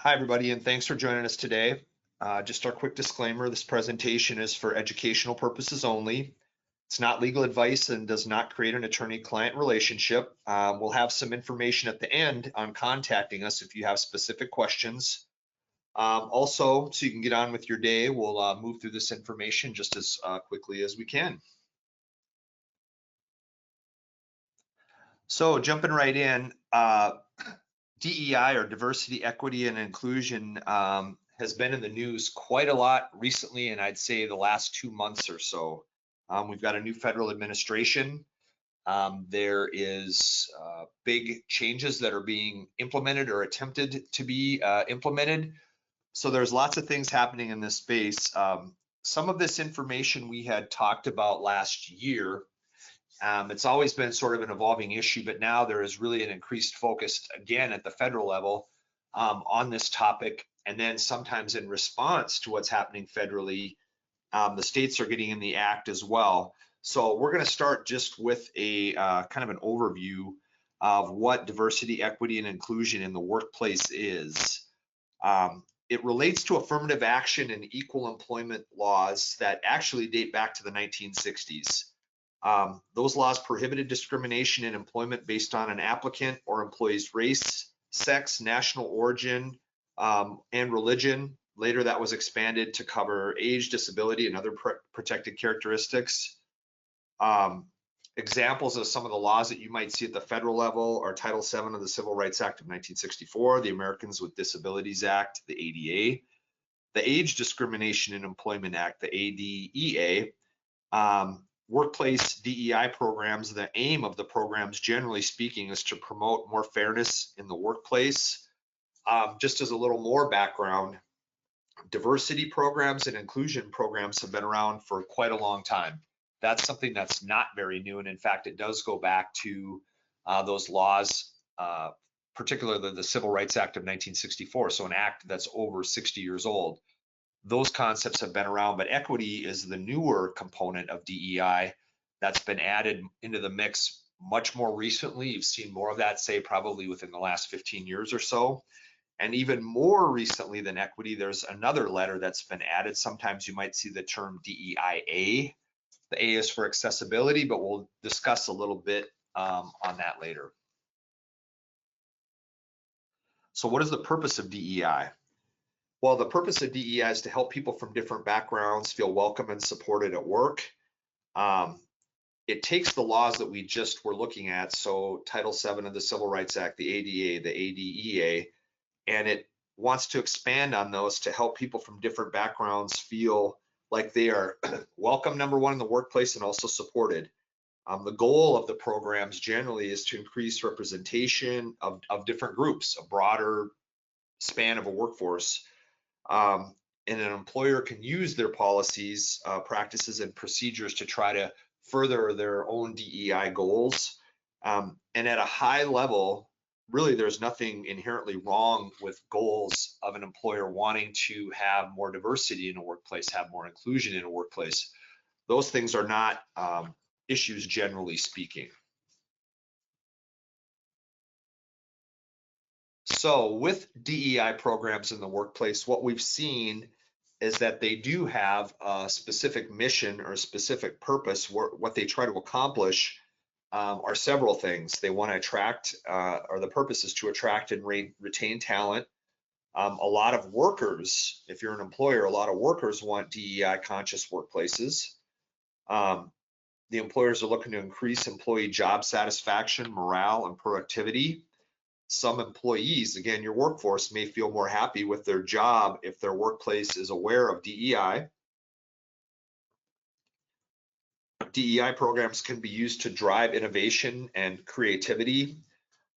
Hi, everybody, and thanks for joining us today. Just our quick disclaimer, this presentation is for educational purposes only. It's not legal advice and does not create an attorney-client relationship. We'll have some information at the end on contacting us if you have specific questions. Also, so you can get on with your day, we'll move through this information just as quickly as we can. So jumping right in, DEI or diversity, equity, and inclusion has been in the news quite a lot recently, and I'd say the last 2 months or so. We've got a new federal administration. There is big changes that are being implemented or attempted to be implemented. So there's lots of things happening in this space. Some of this information we had talked about last year. It's always been sort of an evolving issue, but now there is really an increased focus again at the federal level on this topic. And then sometimes in response to what's happening federally, the states are getting in the act as well. So we're going to start just with a kind of an overview of what diversity, equity, and inclusion in the workplace is. It relates to affirmative action and equal employment laws that actually date back to the 1960s. Those laws prohibited discrimination in employment based on an applicant or employee's race, sex, national origin, and religion. Later, that was expanded to cover age, disability, and other protected characteristics. Examples of some of the laws that you might see at the federal level are Title VII of the Civil Rights Act of 1964, the Americans with Disabilities Act, the ADA, the Age Discrimination in Employment Act, the ADEA, workplace DEI programs. The aim of the programs, generally speaking, is to promote more fairness in the workplace. Just as a little more background, diversity programs and inclusion programs have been around for quite a long time. That's something that's not very new, and in fact, it does go back to those laws, particularly the Civil Rights Act of 1964, so an act that's over 60 years old. Those concepts have been around, but equity is the newer component of DEI that's been added into the mix much more recently. You've seen more of that, say, probably within the last 15 years or so. And even more recently than equity, there's another letter that's been added. Sometimes you might see the term DEIA. The A is for accessibility, but we'll discuss a little bit on that later. So what is the purpose of DEI? Well, the purpose of DEI is to help people from different backgrounds feel welcome and supported at work. It takes the laws that we just were looking at, so Title VII of the Civil Rights Act, the ADA, the ADEA, and it wants to expand on those to help people from different backgrounds feel like they are welcome, number one, in the workplace, and also supported. The goal of the programs generally is to increase representation of different groups, a broader span of a workforce. And an employer can use their policies, practices, and procedures to try to further their own DEI goals. And at a high level, really, there's nothing inherently wrong with goals of an employer wanting to have more diversity in a workplace, have more inclusion in a workplace. Those things are not issues, generally speaking. So with DEI programs in the workplace, what we've seen is that they do have a specific mission or a specific purpose. What they try to accomplish are several things. They want to attract, or the purpose is to attract and retain talent. A lot of workers, if you're an employer, a lot of workers want DEI conscious workplaces. The employers are looking to increase employee job satisfaction, morale, and productivity. Some employees, again, your workforce, may feel more happy with their job if their workplace is aware of DEI. DEI programs can be used to drive innovation and creativity.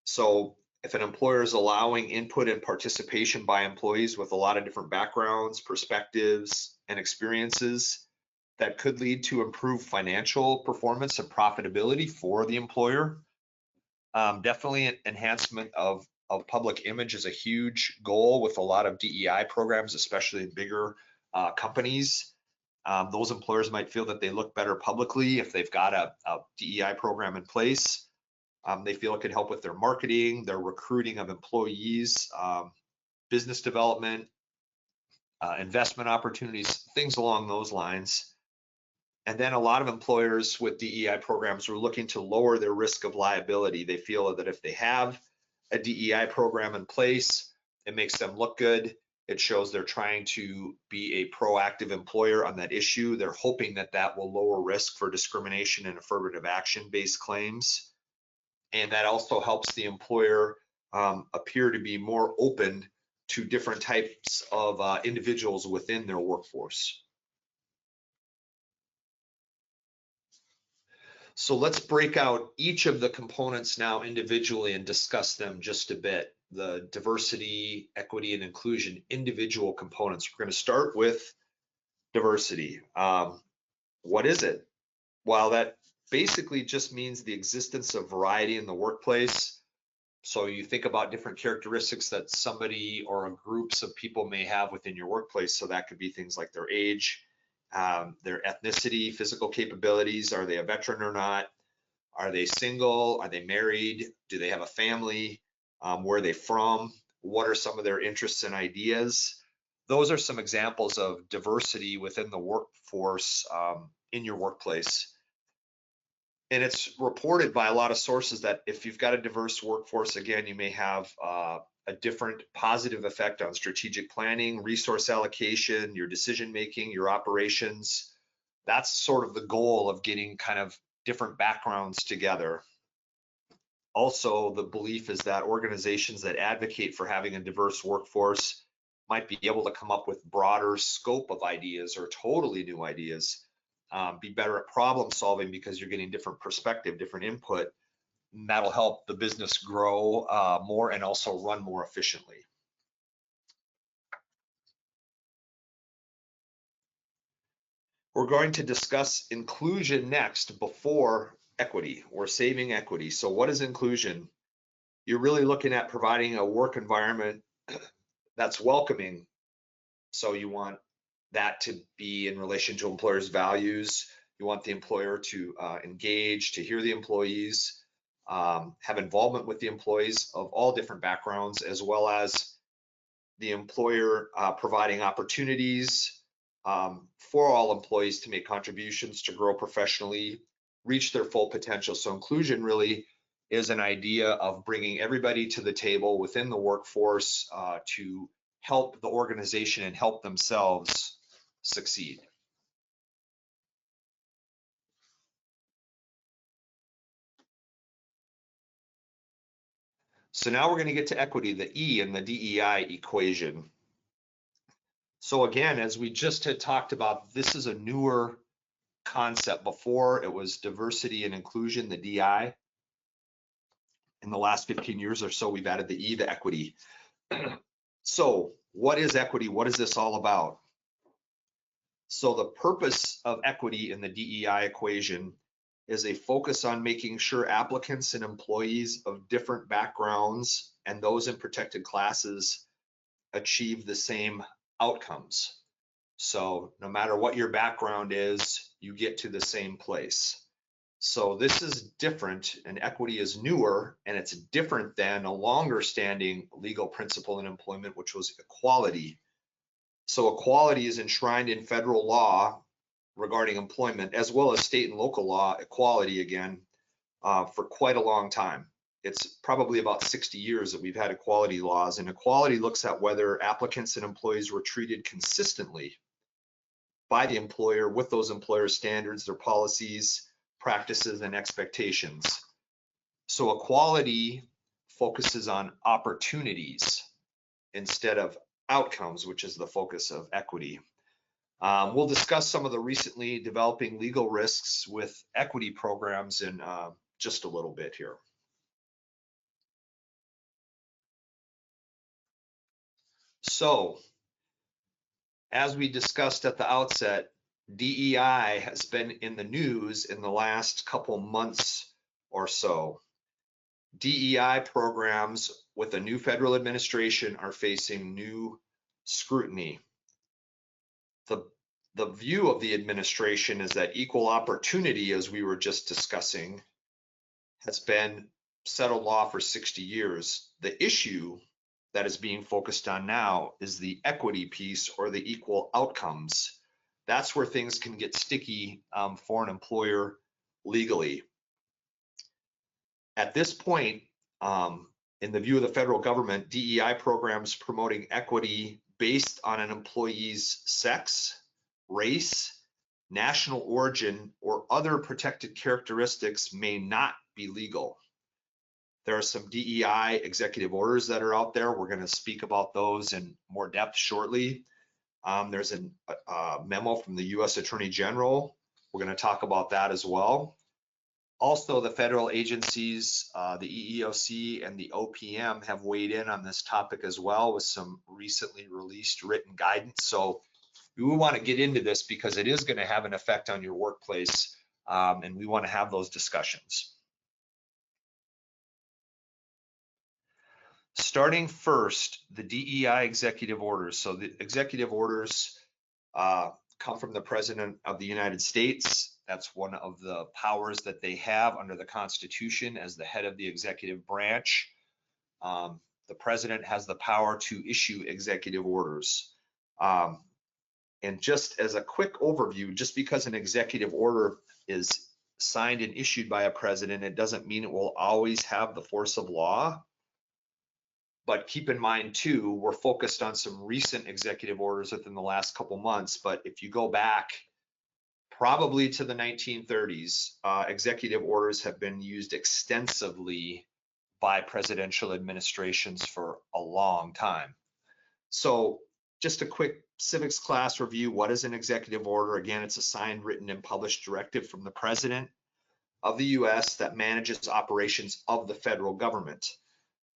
So if an employer is allowing input and participation by employees with a lot of different backgrounds, perspectives, and experiences, that could lead to improved financial performance and profitability for the employer. Definitely enhancement of public image is a huge goal with a lot of DEI programs, especially in bigger companies. Those employers might feel that they look better publicly if they've got a DEI program in place. They feel it could help with their marketing, their recruiting of employees. business development, investment opportunities, things along those lines. And then a lot of employers with DEI programs were looking to lower their risk of liability. They feel that if they have a DEI program in place, it makes them look good. It shows they're trying to be a proactive employer on that issue. They're hoping that that will lower risk for discrimination and affirmative action-based claims. And that also helps the employer appear to be more open to different types of individuals within their workforce. So let's break out each of the components now individually and discuss them just a bit. The diversity, equity, and inclusion individual components. We're going to start with diversity. What is it? Well, that basically just means the existence of variety in the workplace. So you think about different characteristics that somebody or groups of people may have within your workplace. So that could be things like their age, their ethnicity, physical capabilities. Are they a veteran or not? Are they single? Are they married? Do they have a family? Where are they from? What are some of their interests and ideas? Those are some examples of diversity within the workforce in your workplace. And it's reported by a lot of sources that if you've got a diverse workforce, again, you may have a different positive effect on strategic planning, resource allocation, your decision making, your operations. That's sort of the goal of getting kind of different backgrounds together. Also, the belief is that organizations that advocate for having a diverse workforce might be able to come up with broader scope of ideas or totally new ideas, be better at problem solving because you're getting different perspective, different input, and that'll help the business grow more and also run more efficiently. We're going to discuss inclusion next before equity. We're saving equity. So what is inclusion? You're really looking at providing a work environment that's welcoming. So you want that to be in relation to employers' values. You want the employer to engage, to hear the employees, have involvement with the employees of all different backgrounds, as well as the employer providing opportunities for all employees to make contributions, to grow professionally, reach their full potential. So inclusion really is an idea of bringing everybody to the table within the workforce to help the organization and help themselves succeed. So now we're going to get to equity, the E in the DEI equation. So again, as we just had talked about, this is a newer concept. Before it was diversity and inclusion, the DI. In the last 15 years or so, we've added the E, the equity. So what is equity? What is this all about? So the purpose of equity in the DEI equation is a focus on making sure applicants and employees of different backgrounds and those in protected classes achieve the same outcomes. So no matter what your background is, you get to the same place. So this is different, and equity is newer, and it's different than a longer standing legal principle in employment, which was equality. So equality is enshrined in federal law regarding employment, as well as state and local law, equality again, for quite a long time. It's probably about 60 years that we've had equality laws, and equality looks at whether applicants and employees were treated consistently by the employer with those employer standards, their policies, practices, and expectations. So equality focuses on opportunities instead of outcomes, which is the focus of equity. We'll discuss some of the recently developing legal risks with equity programs in just a little bit here. So, as we discussed at the outset, DEI has been in the news in the last couple months or so. DEI programs with a new federal administration are facing new scrutiny. The view of the administration is that equal opportunity, as we were just discussing, has been settled law for 60 years. The issue that is being focused on now is the equity piece or the equal outcomes. That's where things can get sticky for an employer legally. At this point, in the view of the federal government, DEI programs promoting equity based on an employee's sex, race, national origin, or other protected characteristics may not be legal. There are some DEI executive orders that are out there. We're going to speak about those in more depth shortly. There's a memo from the U.S. Attorney General. We're going to talk about that as well. Also, the federal agencies, the EEOC and the OPM have weighed in on this topic as well with some recently released written guidance. So we want to get into this because it is going to have an effect on your workplace, and we want to have those discussions. Starting first, the DEI executive orders. So the executive orders come from the President of the United States. That's one of the powers that they have under the Constitution as the head of the executive branch. The President has the power to issue executive orders. And just as a quick overview, just because an executive order is signed and issued by a president, it doesn't mean it will always have the force of law. But keep in mind too, we're focused on some recent executive orders within the last couple months. But if you go back probably to the 1930s, executive orders have been used extensively by presidential administrations for a long time. So just a quick civics class review. What is an executive order? Again, it's a signed, written, and published directive from the President of the U.S. that manages operations of the federal government.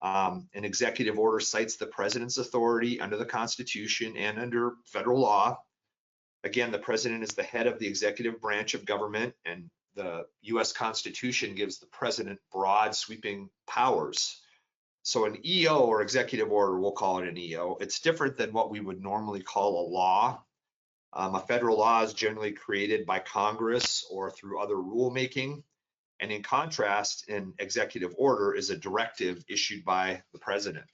An executive order cites the President's authority under the Constitution and under federal law. Again, the President is the head of the executive branch of government, and the U.S. Constitution gives the President broad, sweeping powers. So an EO, or executive order, we'll call it an EO. It's different than what we would normally call a law. A federal law is generally created by Congress or through other rulemaking. And in contrast, an executive order is a directive issued by the President.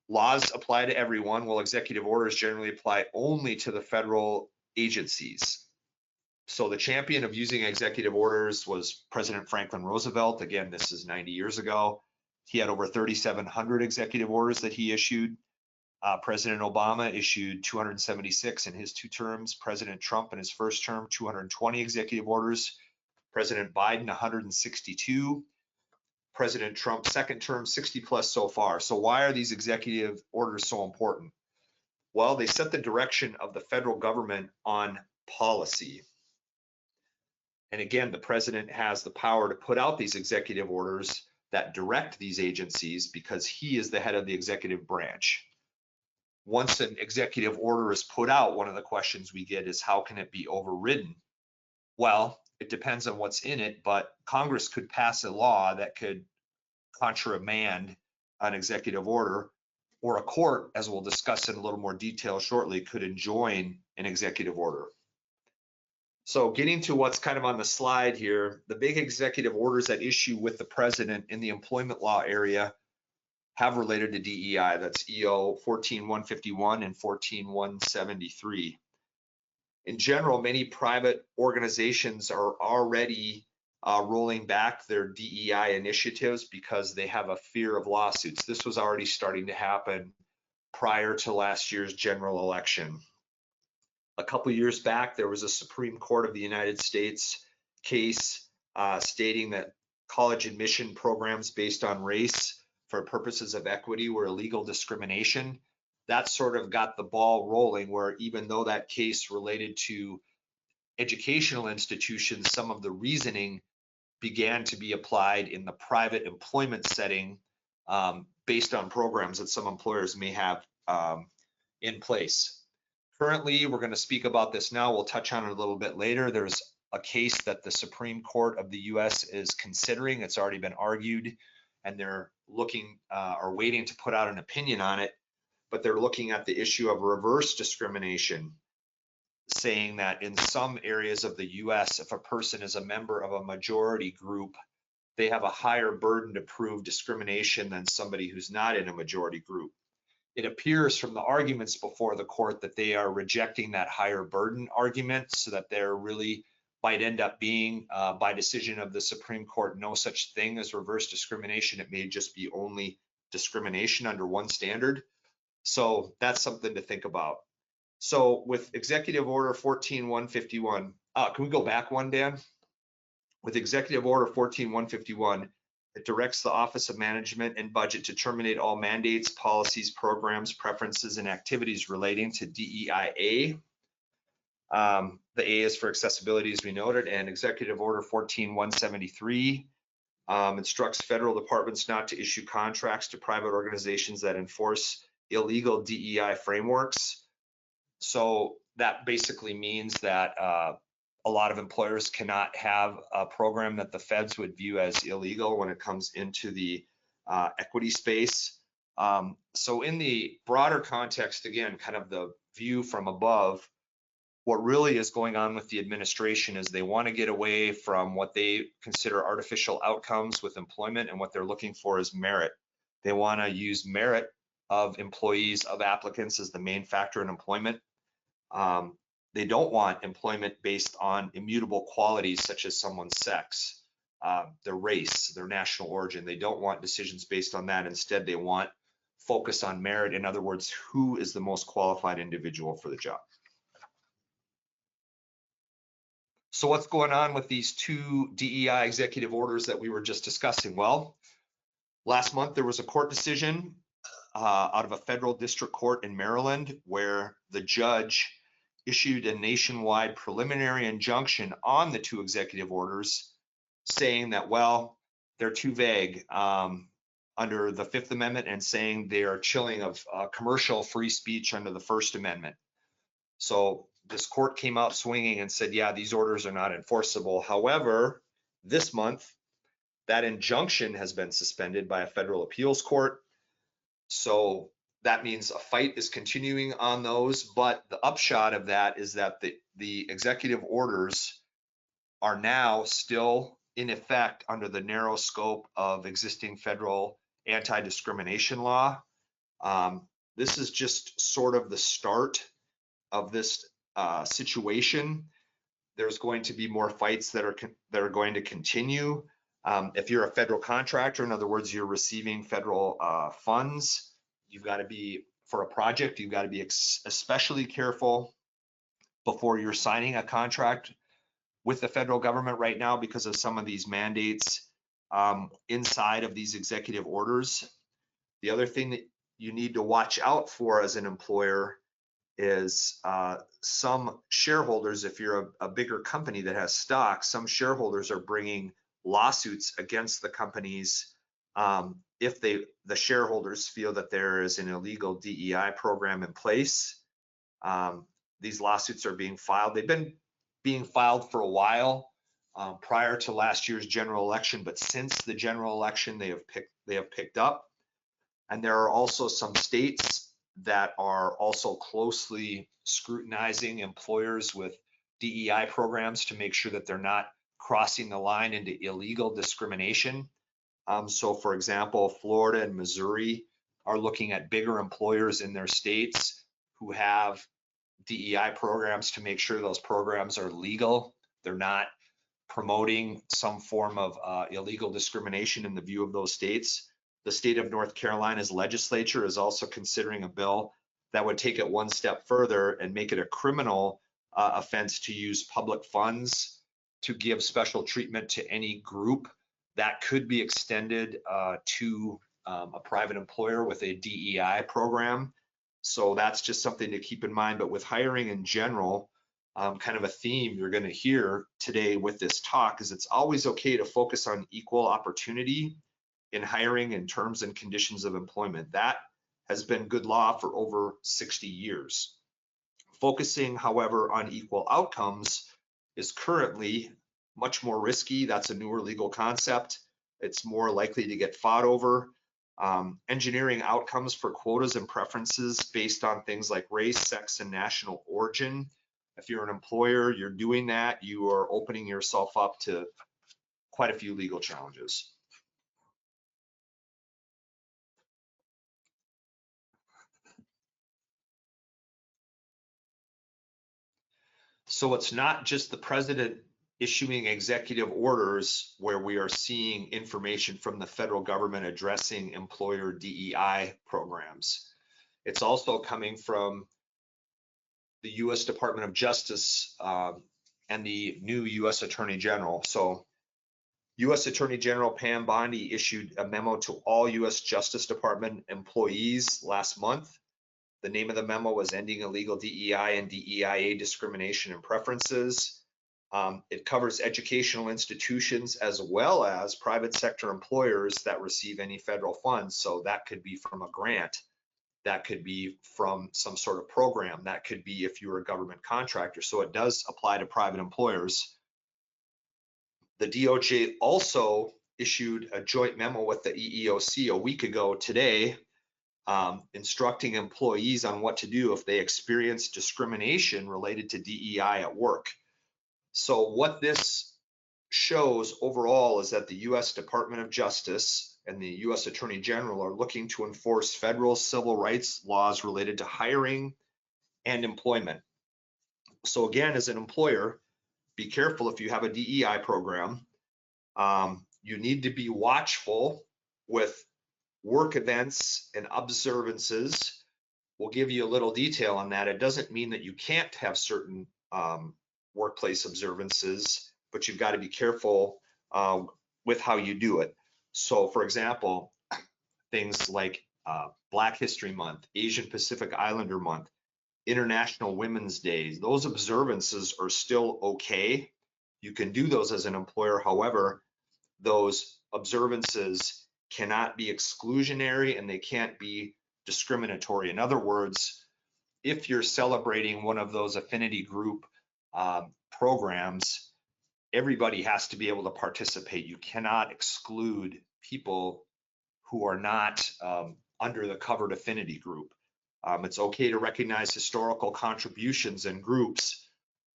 Laws apply to everyone, while executive orders generally apply only to the federal agencies. So the champion of using executive orders was President Franklin Roosevelt. Again, this is 90 years ago. He had over 3,700 executive orders that he issued. President Obama issued 276 in his 2 terms. President Trump in his first term, 220 executive orders. President Biden, 162. President Trump's second term, 60 plus so far. So why are these executive orders so important? Well, they set the direction of the federal government on policy. And again, the president has the power to put out these executive orders that direct these agencies because he is the head of the executive branch. Once an executive order is put out, one of the questions we get is how can it be overridden? Well, it depends on what's in it, but Congress could pass a law that could contramand an executive order, or a court, as we'll discuss in a little more detail shortly, could enjoin an executive order. So getting to what's kind of on the slide here, the big executive orders at issue with the president in the employment law area have related to DEI. That's EO 14151 and 14173. In general, many private organizations are already rolling back their DEI initiatives because they have a fear of lawsuits. This was already starting to happen prior to last year's general election. A couple years back, there was a Supreme Court of the United States case stating that college admission programs based on race for purposes of equity were illegal discrimination. That sort of got the ball rolling, where even though that case related to educational institutions, some of the reasoning began to be applied in the private employment setting based on programs that some employers may have in place. Currently, we're going to speak about this now. We'll touch on it a little bit later. There's a case that the Supreme Court of the US is considering. It's already been argued, and they're looking or waiting to put out an opinion on it. But they're looking at the issue of reverse discrimination, saying that in some areas of the US, if a person is a member of a majority group, they have a higher burden to prove discrimination than somebody who's not in a majority group. It appears from the arguments before the court that they are rejecting that higher burden argument, so that there really might end up being, by decision of the Supreme Court, no such thing as reverse discrimination. It may just be only discrimination under one standard. So that's something to think about. So with Executive Order 14-151, can we go back one, Dan? With Executive Order 14-151, it directs the Office of Management and Budget to terminate all mandates, policies, programs, preferences, and activities relating to DEIA. The A is for accessibility, as we noted, and Executive Order 14-173 instructs federal departments not to issue contracts to private organizations that enforce illegal DEI frameworks. So that basically means that a lot of employers cannot have a program that the feds would view as illegal when it comes into the equity space. So in the broader context, again, kind of the view from above, what really is going on with the administration is they want to get away from what they consider artificial outcomes with employment, and what they're looking for is merit. They want to use merit of employees, of applicants, as the main factor in employment. They don't want employment based on immutable qualities such as someone's sex, their race, their national origin. They don't want decisions based on that. Instead, they want focus on merit. In other words, who is the most qualified individual for the job. So what's going on with these two DEI executive orders that we were just discussing? Well, last month there was a court decision out of a federal district court in Maryland where the judge issued a nationwide preliminary injunction on the two executive orders, saying that, well, they're too vague under the Fifth Amendment, and saying they are chilling of commercial free speech under the First Amendment. So this court came out swinging and said, yeah, these orders are not enforceable. However, this month, that injunction has been suspended by a federal appeals court. So that means a fight is continuing on those, but the upshot of that is that the executive orders are now still in effect under the narrow scope of existing federal anti-discrimination law. This is just sort of the start of this situation. There's going to be more fights that are going to continue. If you're a federal contractor, in other words, you're receiving federal funds, you've got to be, for a project, you've got to be especially careful before you're signing a contract with the federal government right now because of some of these mandates inside of these executive orders. The other thing that you need to watch out for as an employer is some shareholders, if you're a bigger company that has stock, some shareholders are bringing lawsuits against the companies if the shareholders feel that there is an illegal DEI program in place. These lawsuits are being filed. They've been being filed for a while prior to last year's general election, but since the general election, they have picked up. And there are also some states that are also closely scrutinizing employers with DEI programs to make sure that they're not crossing the line into illegal discrimination. So for example, Florida and Missouri are looking at bigger employers in their states who have DEI programs to make sure those programs are legal. They're not promoting some form of illegal discrimination in the view of those states. The state of North Carolina's legislature is also considering a bill that would take it one step further and make it a criminal offense to use public funds to give special treatment to any group. That could be extended to a private employer with a DEI program. So that's just something to keep in mind. But with hiring in general, kind of a theme you're going to hear today with this talk is it's always okay to focus on equal opportunity in hiring and terms and conditions of employment. That has been good law for over 60 years. Focusing, however, on equal outcomes is currently much more risky. That's a newer legal concept. It's more likely to get fought over. Engineering outcomes for quotas and preferences based on things like race, sex, and national origin. If you're an employer, you're doing that, you are opening yourself up to quite a few legal challenges. So it's not just the president issuing executive orders where we are seeing information from the federal government addressing employer DEI programs. It's also coming from the U.S. Department of Justice and the new U.S. Attorney General. So U.S. Attorney General Pam Bondi issued a memo to all U.S. Justice Department employees last month. The name of the memo was Ending Illegal DEI and DEIA Discrimination and Preferences. It covers educational institutions as well as private sector employers that receive any federal funds. So that could be from a grant, that could be from some sort of program, that could be if you're a government contractor. So it does apply to private employers. The DOJ also issued a joint memo with the EEOC a week ago today, instructing employees on what to do if they experience discrimination related to DEI at work. So what this shows overall is that the U.S. Department of Justice and the U.S. Attorney General are looking to enforce federal civil rights laws related to hiring and employment. So again, as an employer, be careful if you have a DEI program. You need to be watchful with work events and observances. We'll give you a little detail on that. It doesn't mean that you can't have certain workplace observances, but you've got to be careful with how you do it. So for example, things like Black History Month, Asian Pacific Islander Month, International Women's Days, those observances are still okay. You can do those as an employer. However, those observances cannot be exclusionary and they can't be discriminatory. In other words, if you're celebrating one of those affinity group programs, everybody has to be able to participate. You cannot exclude people who are not under the covered affinity group. It's okay to recognize historical contributions and groups,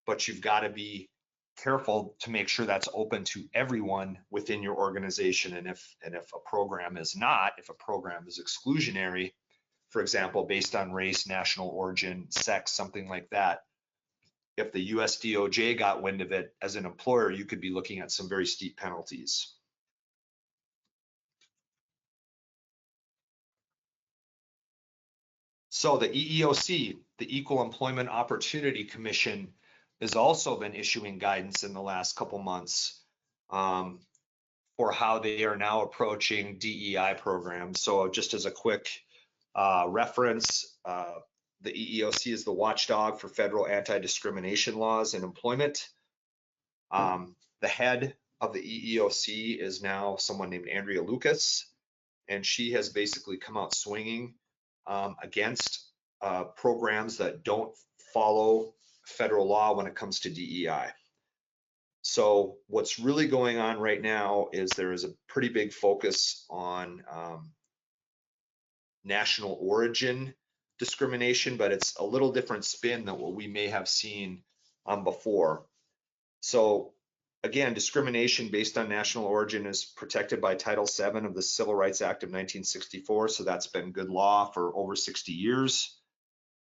but you've got to be careful to make sure that's open to everyone within your organization. And if a program is not, if a program is exclusionary, for example, based on race, national origin, sex, something like that, if the US DOJ got wind of it as an employer, you could be looking at some very steep penalties. So the EEOC, the Equal Employment Opportunity Commission, has also been issuing guidance in the last couple months for how they are now approaching DEI programs. So just as a quick reference, the EEOC is the watchdog for federal anti-discrimination laws in employment. The head of the EEOC is now someone named Andrea Lucas, and she has basically come out swinging against programs that don't follow federal law when it comes to DEI. So what's really going on right now is there is a pretty big focus on national origin discrimination, but it's a little different spin than what we may have seen before. So again, discrimination based on national origin is protected by Title VII of the Civil Rights Act of 1964. So that's been good law for over 60 years.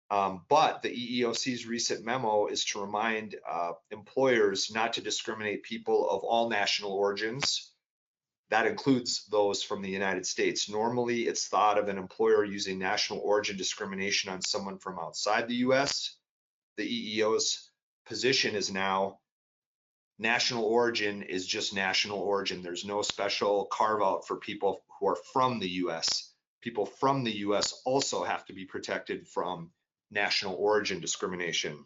But the EEOC's recent memo is to remind employers not to discriminate people of all national origins. That includes those from the United States. Normally, it's thought of an employer using national origin discrimination on someone from outside the US. The EEO's position is now national origin is just national origin. There's no special carve out for people who are from the US. People from the US also have to be protected from national origin discrimination.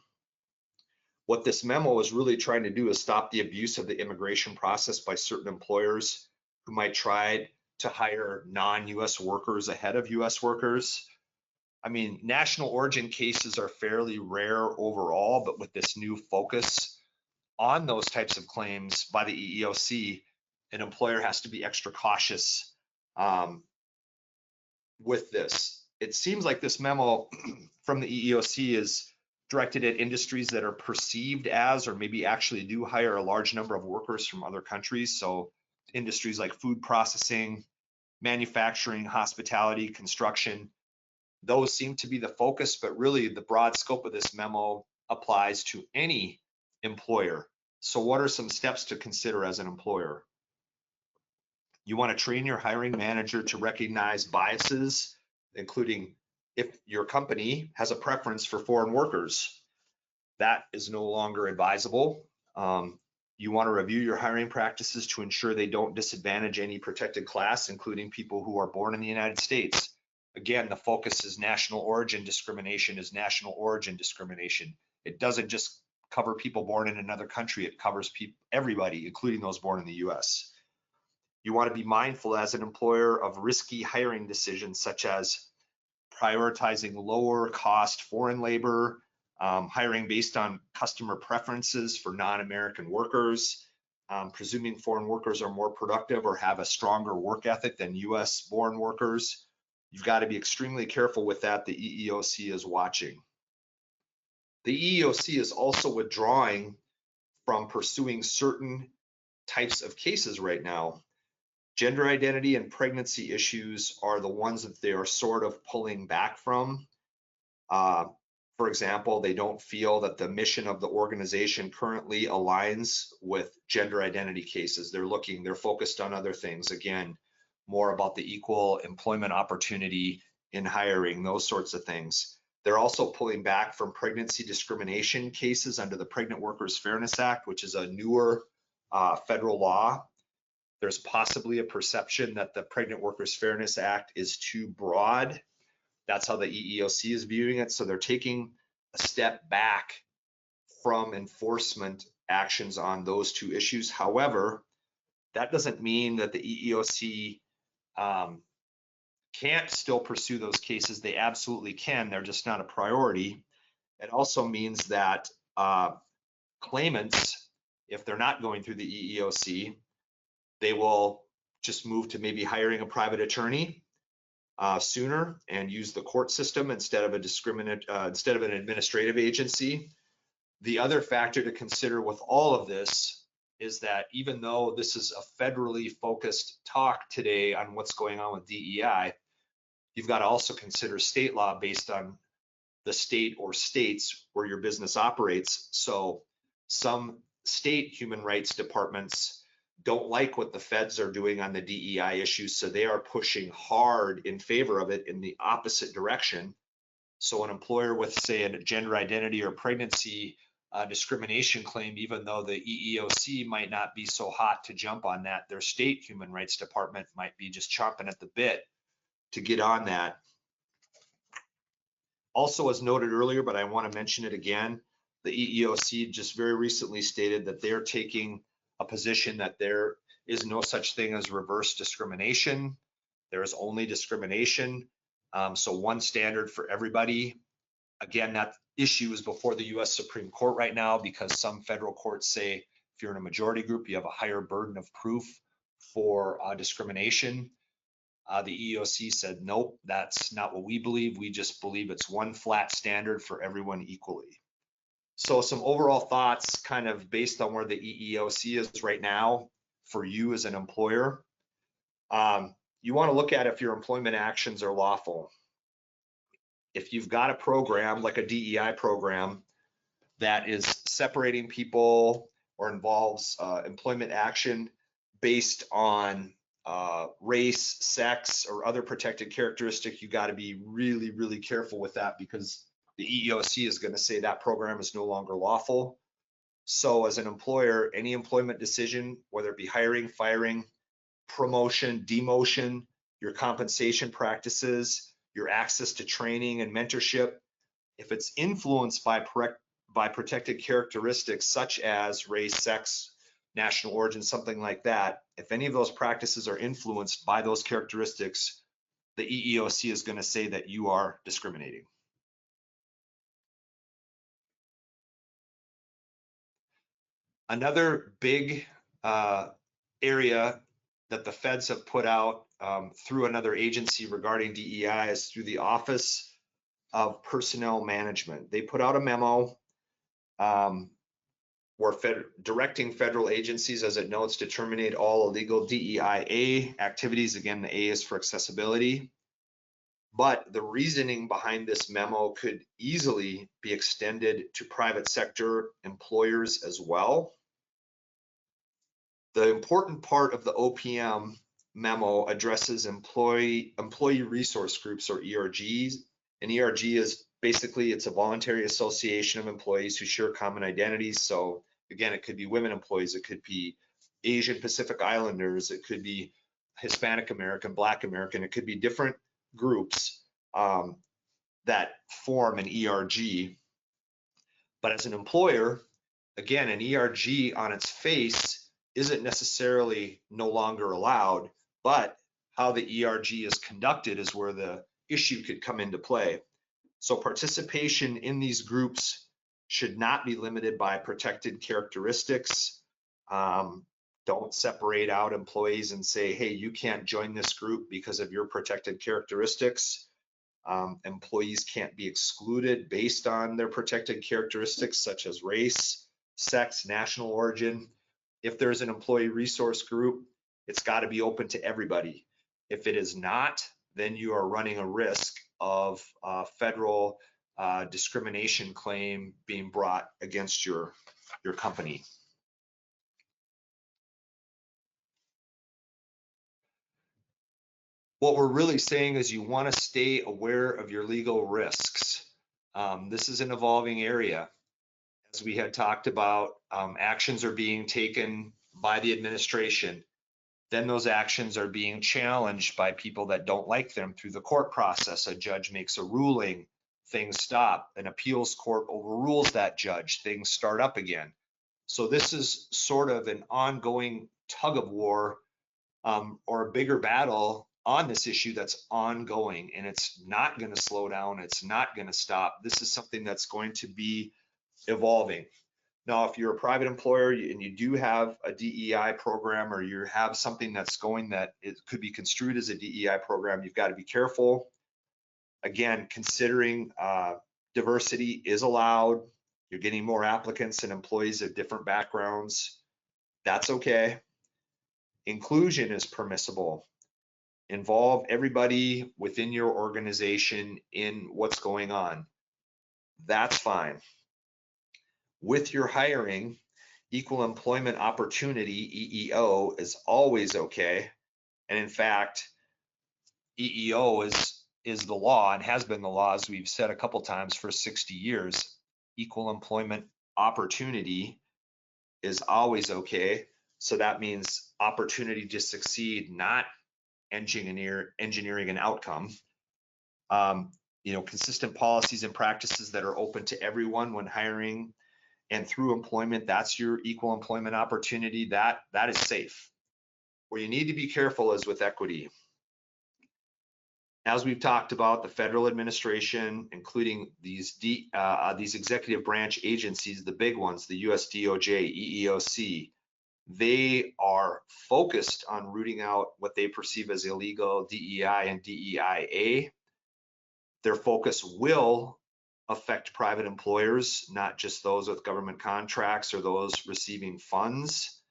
What this memo is really trying to do is stop the abuse of the immigration process by certain employers who might try to hire non-US workers ahead of US workers. I mean, national origin cases are fairly rare overall, but with this new focus on those types of claims by the EEOC, an employer has to be extra cautious with this. It seems like this memo from the EEOC is directed at industries that are perceived as, or maybe actually do hire a large number of workers from other countries. So industries like food processing, manufacturing, hospitality, construction, those seem to be the focus, but really the broad scope of this memo applies to any employer. So what are some steps to consider as an employer? You want to train your hiring manager to recognize biases, including if your company has a preference for foreign workers. That is no longer advisable. You want to review your hiring practices to ensure they don't disadvantage any protected class, including people who are born in the United States. Again, the focus is national origin discrimination is national origin discrimination. It doesn't just cover people born in another country, it covers everybody, including those born in the US. You want to be mindful as an employer of risky hiring decisions, such as prioritizing lower cost foreign labor, hiring based on customer preferences for non-American workers, presuming foreign workers are more productive or have a stronger work ethic than US born workers. You've got to be extremely careful with that. The EEOC is watching. The EEOC is also withdrawing from pursuing certain types of cases right now. Gender identity and pregnancy issues are the ones that they are sort of pulling back from. For example, they don't feel that the mission of the organization currently aligns with gender identity cases. They're focused on other things. Again, more about the equal employment opportunity in hiring, those sorts of things. They're also pulling back from pregnancy discrimination cases under the Pregnant Workers Fairness Act, which is a newer federal law. There's possibly a perception that the Pregnant Workers Fairness Act is too broad. That's how the EEOC is viewing it. So they're taking a step back from enforcement actions on those two issues. However, that doesn't mean that the EEOC can't still pursue those cases. They absolutely can. They're just not a priority. It also means that claimants, if they're not going through the EEOC, they will just move to maybe hiring a private attorney sooner and use the court system instead of an administrative agency. The other factor to consider with all of this is that even though this is a federally focused talk today on what's going on with DEI, you've got to also consider state law based on the state or states where your business operates. So some state human rights departments don't like what the feds are doing on the DEI issues, so they are pushing hard in favor of it in the opposite direction. So an employer with, say, a gender identity or pregnancy discrimination claim, even though the EEOC might not be so hot to jump on that, their state human rights department might be just chomping at the bit to get on that. Also, as noted earlier, but I want to mention it again, the EEOC just very recently stated that they're taking a position that there is no such thing as reverse discrimination. There is only discrimination. So one standard for everybody. Again, that issue is before the US Supreme Court right now because some federal courts say if you're in a majority group, you have a higher burden of proof for discrimination. The EEOC said, nope, that's not what we believe. We just believe it's one flat standard for everyone equally. So some overall thoughts kind of based on where the EEOC is right now for you as an employer. You want to look at if your employment actions are lawful. If you've got a program like a DEI program that is separating people or involves employment action based on race, sex, or other protected characteristic, you got to be really, really careful with that because the EEOC is going to say that program is no longer lawful. So as an employer, any employment decision, whether it be hiring, firing, promotion, demotion, your compensation practices, your access to training and mentorship, if it's influenced by protected characteristics such as race, sex, national origin, something like that, if any of those practices are influenced by those characteristics, the EEOC is going to say that you are discriminating. Another big area that the feds have put out through another agency regarding DEI is through the Office of Personnel Management. They put out a memo directing federal agencies, as it notes, to terminate all illegal DEIA activities. Again, the A is for accessibility. But the reasoning behind this memo could easily be extended to private sector employers as well. The important part of the OPM memo addresses employee resource groups, or ERGs. An ERG is basically, it's a voluntary association of employees who share common identities. So again, it could be women employees, it could be Asian Pacific Islanders, it could be Hispanic American, Black American, it could be different groups that form an ERG. But as an employer, again, an ERG on its face isn't necessarily no longer allowed, but how the ERG is conducted is where the issue could come into play. So participation in these groups should not be limited by protected characteristics. Don't separate out employees and say, hey, you can't join this group because of your protected characteristics. Employees can't be excluded based on their protected characteristics such as race, sex, national origin. If there's an employee resource group, it's got to be open to everybody. If it is not, then you are running a risk of federal discrimination claim being brought against your company. What we're really saying is you want to stay aware of your legal risks. This is an evolving area. As we had talked about, actions are being taken by the administration. Then those actions are being challenged by people that don't like them through the court process. A judge makes a ruling, things stop. An appeals court overrules that judge, things start up again. So this is sort of an ongoing tug of war or a bigger battle on this issue that's ongoing, and it's not going to slow down. It's not going to stop. This is something that's going to be evolving. Now, if you're a private employer and you do have a DEI program, or you have something that's going that it could be construed as a DEI program, you've got to be careful. Again, considering diversity is allowed. You're getting more applicants and employees of different backgrounds. That's okay. Inclusion is permissible. Involve everybody within your organization in what's going on. That's fine. With your hiring, equal employment opportunity, EEO, is always okay. And in fact, EEO is the law and has been the law, as we've said a couple times, for 60 years. Equal employment opportunity is always okay. So that means opportunity to succeed, not engineering an outcome. Consistent policies and practices that are open to everyone when hiring and through employment, that's your equal employment opportunity. That is safe. Where you need to be careful is with equity. As we've talked about, the federal administration, including these executive branch agencies, the big ones, the US DOJ, EEOC, they are focused on rooting out what they perceive as illegal DEI and DEIA. Their focus will affect private employers, not just those with government contracts or those receiving funds.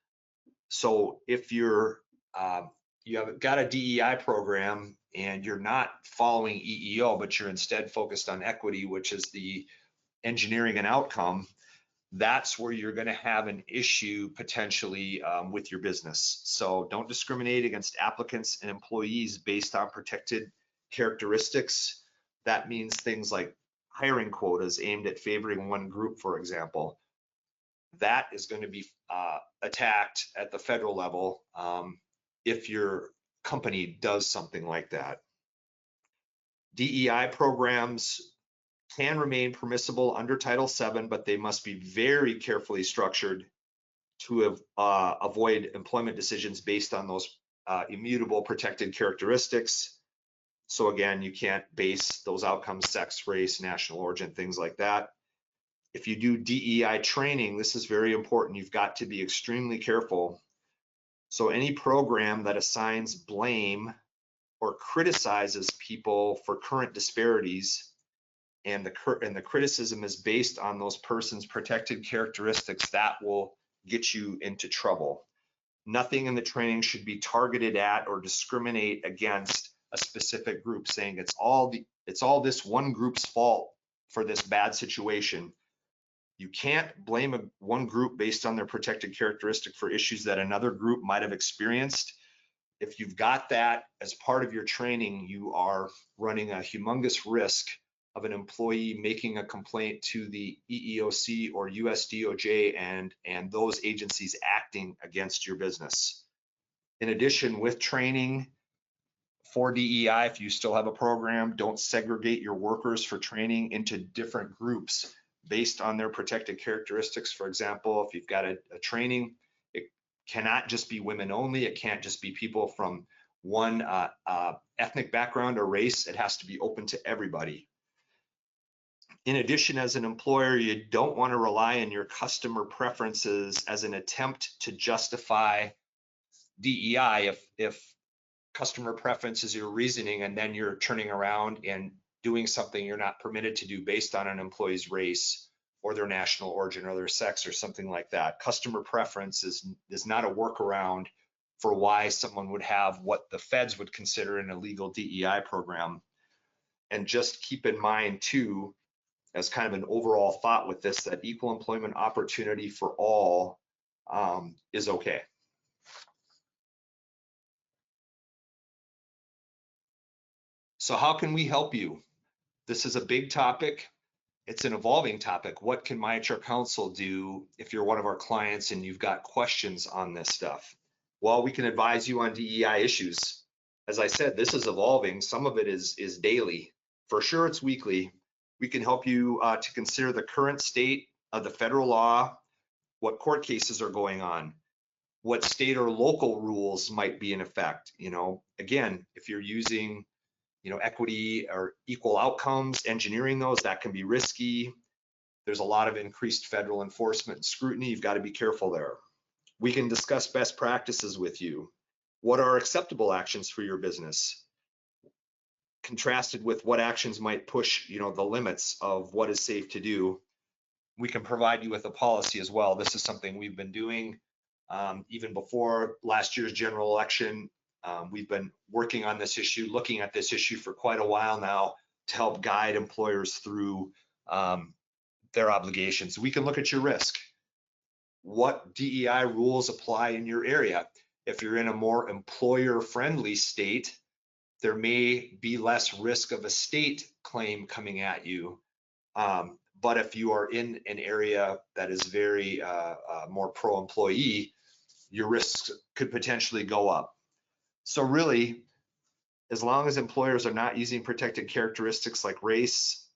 So if you have got a DEI program and you're not following EEO, but you're instead focused on equity, which is the engineering and outcome, that's where you're going to have an issue potentially with your business. So don't discriminate against applicants and employees based on protected characteristics. That means things like hiring quotas aimed at favoring one group, for example. That is going to be attacked at the federal level if your company does something like that. DEI programs can remain permissible under Title VII, but they must be very carefully structured to avoid employment decisions based on those immutable protected characteristics. So again, you can't base those outcomes, sex, race, national origin, things like that. If you do DEI training, this is very important. You've got to be extremely careful. So any program that assigns blame or criticizes people for current disparities and the criticism is based on those person's protected characteristics, that will get you into trouble. Nothing in the training should be targeted at or discriminate against a specific group, saying it's all this one group's fault for this bad situation. You can't blame one group based on their protected characteristic for issues that another group might have experienced. If you've got that as part of your training, you are running a humongous risk of an employee making a complaint to the EEOC or US DOJ and those agencies acting against your business. In addition, with training for DEI, if you still have a program, don't segregate your workers for training into different groups based on their protected characteristics. For example, if you've got a training, it cannot just be women only. It can't just be people from one ethnic background or race. It has to be open to everybody. In addition, as an employer, you don't want to rely on your customer preferences as an attempt to justify DEI. If customer preference is your reasoning and then you're turning around and doing something you're not permitted to do based on an employee's race or their national origin or their sex or something like that. Customer preference is not a workaround for why someone would have what the feds would consider an illegal DEI program. And just keep in mind too, as kind of an overall thought with this, that equal employment opportunity for all is okay. So how can we help you? This is a big topic. It's an evolving topic. What can myHRcounsel do if you're one of our clients and you've got questions on this stuff? Well, we can advise you on DEI issues. As I said, this is evolving. Some of it is daily. For sure, it's weekly. We can help you to consider the current state of the federal law, what court cases are going on, what state or local rules might be in effect. You know, again, if you're using, you know, equity or equal outcomes, engineering those, that can be risky. There's a lot of increased federal enforcement and scrutiny. You've got to be careful there. We can discuss best practices with you. What are acceptable actions for your business, contrasted with what actions might push, you know, the limits of what is safe to do. We can provide you with a policy as well. This is something we've been doing even before last year's general election. We've been working on this issue, looking at this issue for quite a while now to help guide employers through their obligations. We can look at your risk. What DEI rules apply in your area? If you're in a more employer-friendly state, there may be less risk of a state claim coming at you. But if you are in an area that is very more pro-employee, your risks could potentially go up. So really, as long as employers are not using protected characteristics like race,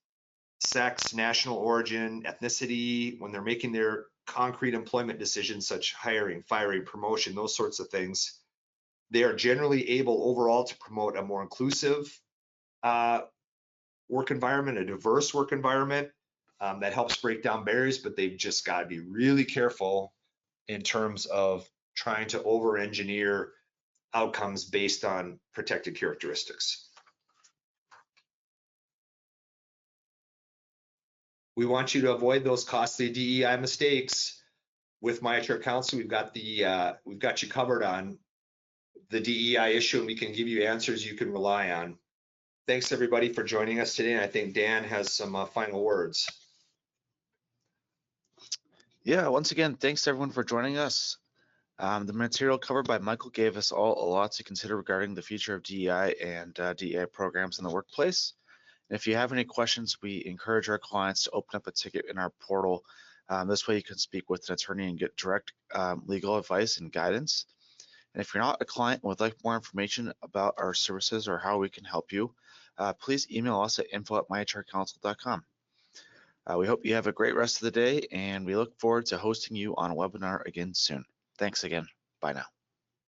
sex, national origin, ethnicity, when they're making their concrete employment decisions, such hiring, firing, promotion, those sorts of things, they are generally able overall to promote a more inclusive work environment, a diverse work environment that helps break down barriers, but they've just got to be really careful in terms of trying to over-engineer outcomes based on protected characteristics. We want you to avoid those costly DEI mistakes. With myHRcounsel, we've got you covered on the DEI issue, and we can give you answers you can rely on. Thanks everybody for joining us today, and I think Dan has some final words. Yeah, once again, thanks everyone for joining us. The material covered by Michael gave us all a lot to consider regarding the future of DEI and DEI programs in the workplace. And if you have any questions, we encourage our clients to open up a ticket in our portal. This way you can speak with an attorney and get direct legal advice and guidance. And if you're not a client and would like more information about our services or how we can help you, please email us at info@myHRcounsel.com. We hope you have a great rest of the day, and we look forward to hosting you on a webinar again soon. Thanks again. Bye now.